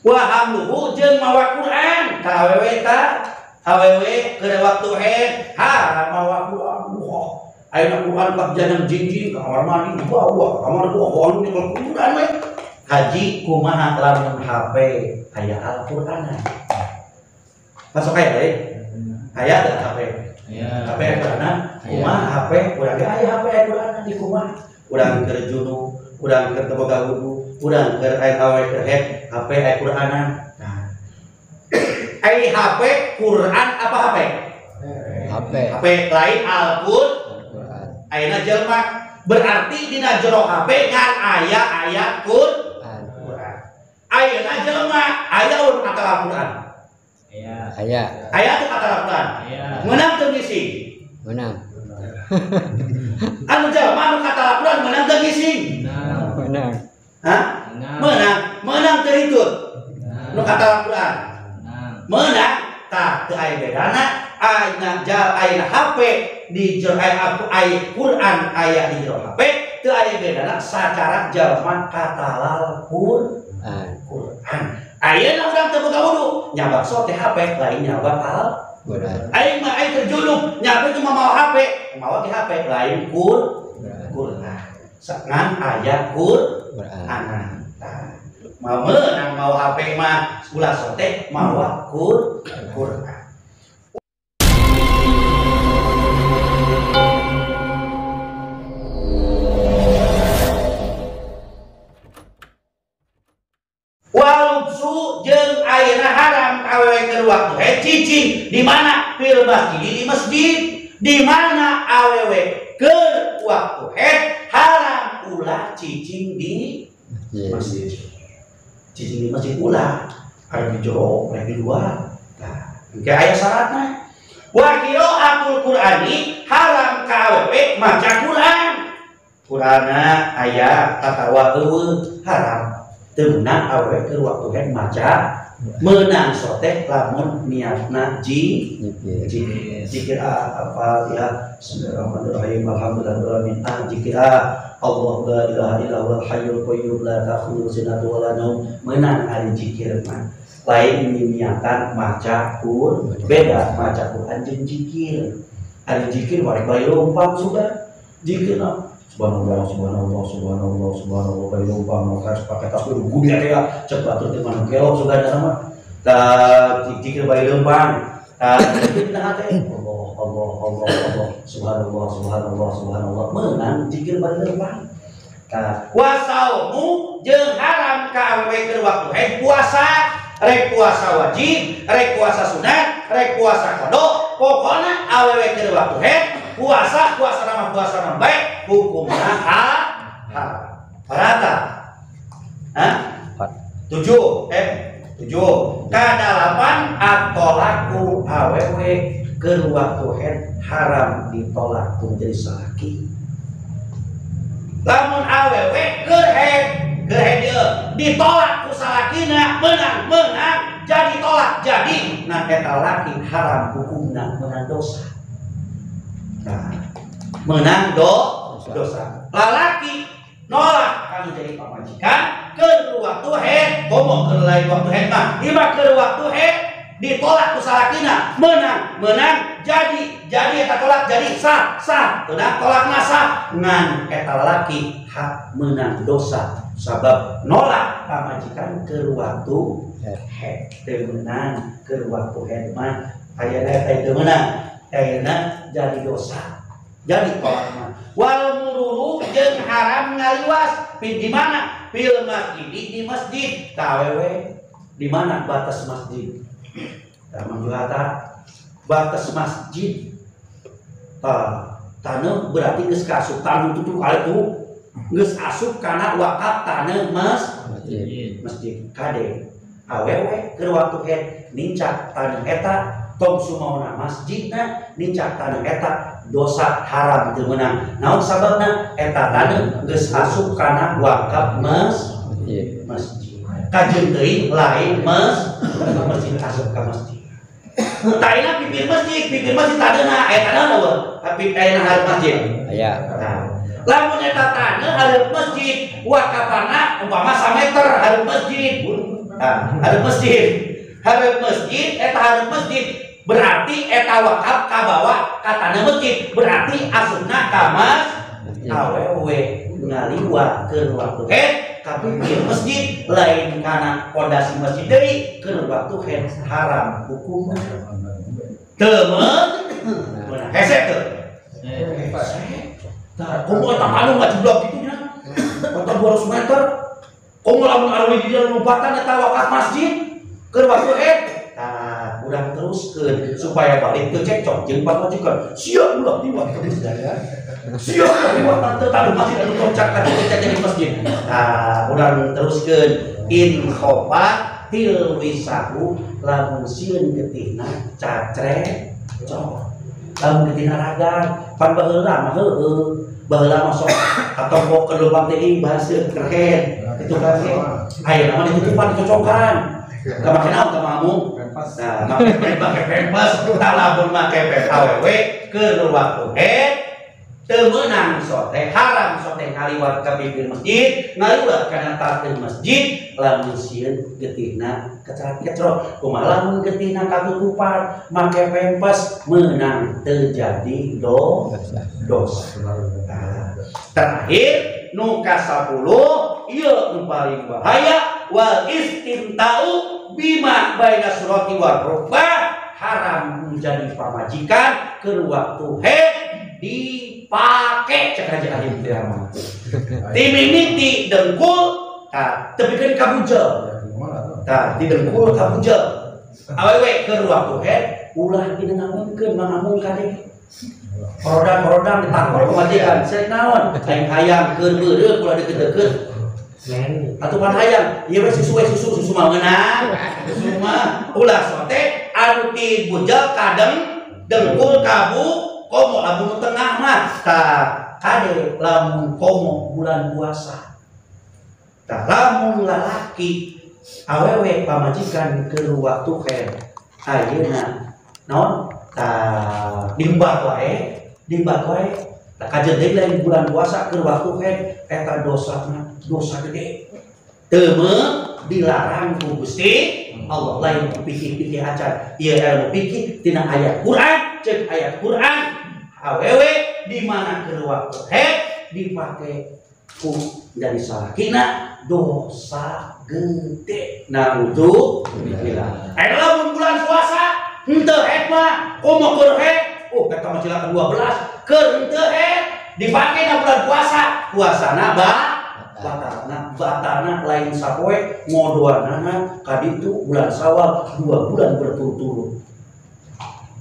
wa hamluhu jeung mawa Quran ka awewe keur waktu haid haram mawa Quran. Ayeuna Quran pak jangan jinjing ka kamar mandi bawa kamar bohong di Quran we. Haji kumaha lamun HP aya Al-Qur'anan. Masuk aya deui. Aya teh HP. Aya. HP Al-Qur'anan. Kumaha HP urang ge aya HP Al-Qur'anan di kumaha. Urang keur junub, urang keur teu boga wudu, urang keur aya awe keur haid, HP Al-Qur'anan. Nah. Ai HP Quran apa HP? HP lain Al-Qur'an. Ayeuna jelema berarti dina jero HP ngan aya ayat Quran. Ayeuna jelema aya urang kata Al-Qur'an. Aya tuh kata Al-Qur'an. Menang teu ngisi? Menang. Anu jelema anu kata Al-Qur'an menang teu ngisi? Menang. Hah? Menang teu hitut. Nu kata Al-Qur'an. Menang tah teu aya bedana. Ayeuna HP di jero aya Quran aya di jero HP teu aya bedana sacara jelema kata Al-Qur'an. Ayeuna urang teu boga wudu nyabak sote HP lain nyabak Al-Qur'an. Aing mah aing terjuluk nyabak cuma mawa HP mawa ke HP lain Qur'an. Ngan aya Qur'an. Mau menang mawa HP mah ulah sote mawa Qur'an. Walubsu jeung ayeuna haram awewe keur waktu haid cicing di mana fil masjid di masjid di mana awewe keur waktu haid haram ulah cicing di masjid. Cicing di masjid ulah ada di jero ada di luar. Nah, engke aya syaratna. Wa qiraatul Qur'ani haram ka awewe maca Qur'an. Qur'ana aya atawa eueuh haram. Temenang awewe keur waktu haid maca menang sote lamun niatna zikir apa ya bismillahirrahmanirrahim alhamdulillahirabbil alamin zikir Allah la ilaha illallahul hayyul qayyum la ta'khudhuhu sinatun wa la naum menang ari zikir mah lain niatan maca Qur'an beda maca Qur'an jeung zikir ari zikir bari lompat sudah zikirna subhanallah subhanallah subhanallah subhanallah bae lupa maka pakai tasbih gudi aya cek batur teh mana kelo sudah ada sama ta zikir bae lempang ta kita hate Allah subhanallah subhanallah subhanallah menang zikir bae lempang ta wasaumu jeung haram ka awewe keur waktu haid puasa rek puasa wajib rek puasa sunat rek puasa qada pokona awewe keur waktu haid puasa nama baik hukumna haram. Berapa? Hah? 7. Kadalapan atolaku awewe keur waktu haid haram ditolak ku jadi salaki. Lamun awewe keur haid ditolak ku salakina menang jadi tolak jadi nah eta laki haram hukumna menang dosa. Nah, menang dosa. Lalaki nolak kami jadi pamajikan keur waktu haid, ngomong keur lain waktu haid mah. Iba keur waktu haid ditolak ku salakina, menang jadi eta tolak jadi sah. Teu tolakna sah ngan eta lalaki hak menang dosa sabab nolak pamajikan keur waktu haid. Teu menang keur waktu haid mah aya teu menang. Ayeuna jadi dosa. Jadi tolakna. Wal mururu jeung haram ngaliwas di mana? Fil masjid di masjid. Tawewe di mana batas masjid? Manjuhata batas masjid. Taneuh berarti geus kaasup taneuh tutup kali itu geus asup kana wakaf taneuh masjid. Kade awewe keur waktu haid nincak taneuh eta tong sumauna masjidna nincak taneuh eta dosa haram teu meunang. Naon sababna? Eta taneuh geus asup kana wakaf masjid. Kajeung teuing lain masjid asup ka masjid. Taina pipir masjid taneuhna eta naon tapi taina hareup masjid. Aya. Lamun eta taneuh hareup masjid wakafana umpama 1 meter hareup masjid. Nah, hareup masjid. Hareup masjid eta hareup masjid berarti eta wakaf kabawa katana masjid berarti asupna ka awewe ngaliwatkeun waktu tapi masjid lain kana pondasi masjid deui keur waktu haram hukum teu meun hese teu tah komo eta anu ngajublok kitu nya motor 200 meter komo lamun arawi di dalam lompatan eta wakaf masjid keur waktu tah urang teruskeun supaya balik teu cekcok jeung pamajikan sia ulah diwat ke masjid siap diwat tante tadi masjid anu kocak ka jadi masjid tah urang teruskeun in khofa til wisahu lamun sieun getihna cacre cok lamun getihna ragan pan baheula mah heueuh baheula mah sok atombok ke lubang teuing bahaskeun keren kitu kan aya mah ditutupan cocokan kamakin naon ka mamung nah make pempas tah lamun make pempas awewe keur waktu teu meunang sote haram sote ngaliwat ka bibir masjid ngaliwat kana tarteuh masjid lamun sieun getihna kecrat-kecrot kumaha lamun getihna katutupan make pempas meunang teu jadi dosa. Terakhir nu ka-10 ieu nu paling bahaya wal istimta'u bima baina surati wa rukbah haram menjadi pamajikan keur waktu dipake cek aja ahli teh mah timimiti dengkul tah tepikeun kabujel tah di dengkul kabujel awewe keur waktu ulah dinangamunkeun mangamung kade korodang ditangkol pamajikan saya naon aing hayang keur beureuh ulah deukeut-deukeut atuh pan hayang ieu we susu mah meunang susu mah ulah sote anu ti bujel kadeng dengkul kabu komo lamun tengah mah tah kade lamun komo bulan puasa tah lamun lalaki awewe pamajikan keur waktu ayeuna naon tah dimbat wae tah kajeun deui lain bulan puasa keur waktu eta dosa gede teu dilarang ku Gusti Allah lain pikir-pikir acan ieu ilmu pikir tina ayat Quran cek ayat Quran awewe di mana keur waktu dipake ku dari salakina dosa gede naudzu billah lamun bulan puasa henteu mah komo keur eta mah cilaka 12 keur henteu dipake na bulan puasana batalna lain sapoe ngodoanana kaditu bulan Syawal 2 bulan berturut-turut.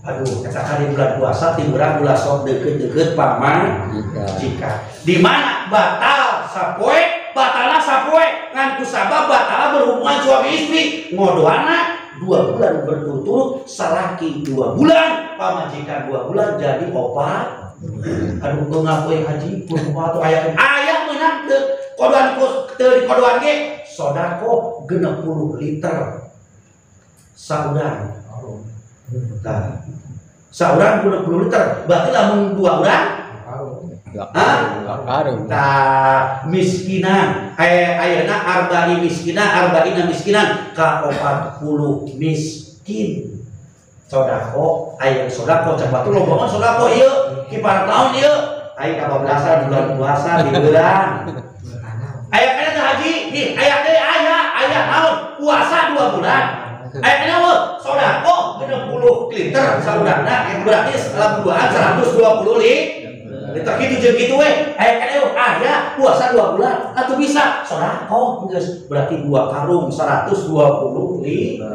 Aduh, eta kali bulan puasa timurang ulah sok deukeut-deukeut pamajikan. Di mana batal sapoe, batalna sapoe ngan kusabab batal berhubungan suami istri ngodoana 2 bulan berturut-turut, salaki 2 bulan, pamajikan 2 bulan jadi 4. Aduh, ngapoe haji pun atuh aya meunang teu kodoan teu di kodoan ge sodako 60 liter saurang. Tah saurang 60 liter berarti lamun 2 urang tah miskinan ayeuna arba'ina miskinan ka 40 miskin sodako aya sodako coba tuh loba sodako ieu kiparat naon ieu aya kabablasan bulan puasa di urang aya kana teh haji aya naon puasa 2 bulan aya kana sodako 60 liter saudara berarti dalam bulan 120 liter gitu jeung kitu we aya kana puasa 2 bulan atuh bisa sodako geus berarti 2 karung 120 liter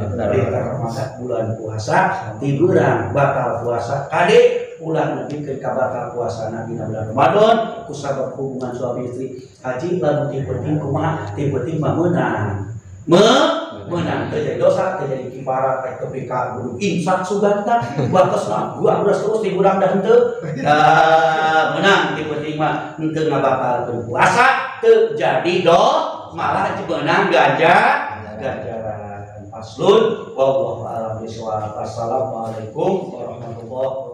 maka bulan puasa tiduran batal puasa kade ulah nepikeun ka batal puasana dina bulan Ramadan kusabab hubungan suami istri haji lamun penting kumaha penting mah menang terjadi dosa terjadi kifarat ketika kudu imsak suganta batasna 12 terus diurang dah henteu menang penting mah henteu ngabatalkeun puasa teu jadi malah menang ganjaran paslun wallahu a'lam bishawab. Assalamualaikum warahmatullahi wabarakatuh.